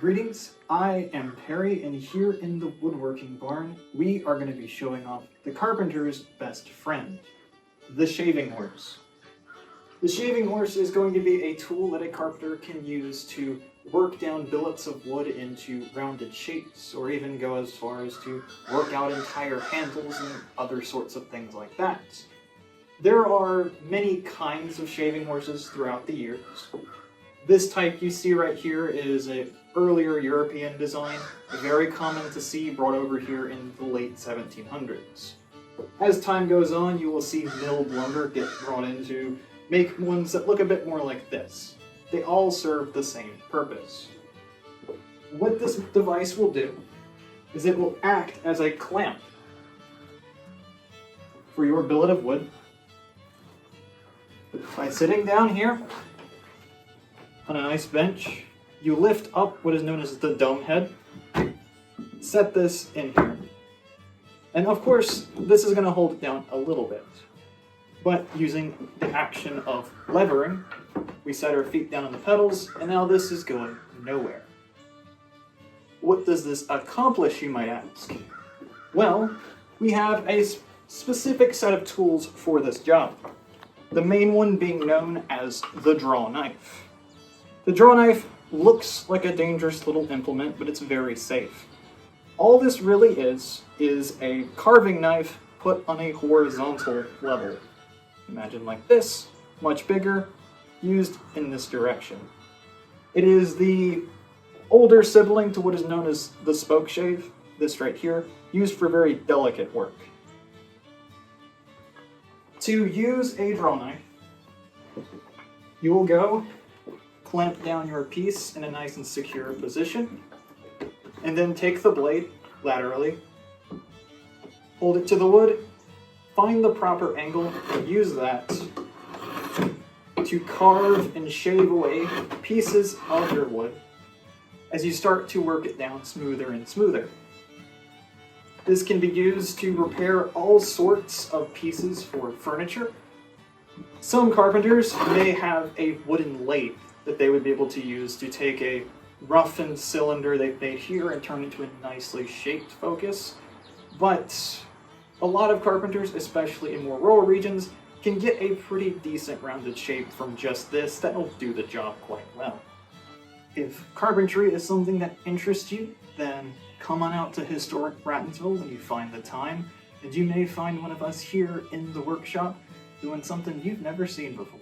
Greetings, I am Perry, and here in the woodworking barn, we are going to be showing off the carpenter's best friend, the shaving horse. The shaving horse is going to be a tool that a carpenter can use to work down billets of wood into rounded shapes, or even go as far as to work out entire handles and other sorts of things like that. There are many kinds of shaving horses throughout the years. This type you see right here is an earlier European design, very common to see brought over here in the late 1700s. As time goes on, you will see milled lumber get brought in to make ones that look a bit more like this. They all serve the same purpose. What this device will do is it will act as a clamp for your billet of wood. By sitting down here on a nice bench, you lift up what is known as the dome head, set this in here. And of course, this is going to hold it down a little bit. But using the action of levering, we set our feet down on the pedals, and now this is going nowhere. What does this accomplish, you might ask? Well, we have a specific set of tools for this job. The main one being known as the draw knife. The draw knife looks like a dangerous little implement, but it's very safe. All this really is a carving knife put on a horizontal level. Imagine like this, much bigger, used in this direction. It is the older sibling to what is known as the spoke shave, this right here, used for very delicate work. To use a draw knife, you will go clamp down your piece in a nice and secure position, and then take the blade laterally, hold it to the wood, find the proper angle, and use that to carve and shave away pieces of your wood as you start to work it down smoother and smoother. This can be used to repair all sorts of pieces for furniture. Some carpenters may have a wooden lathe that they would be able to use to take a roughened cylinder they've made here and turn it into a nicely shaped focus. But a lot of carpenters, especially in more rural regions, can get a pretty decent rounded shape from just this that'll do the job quite well. If carpentry is something that interests you, then come on out to historic Brattonsville when you find the time, and you may find one of us here in the workshop doing something you've never seen before.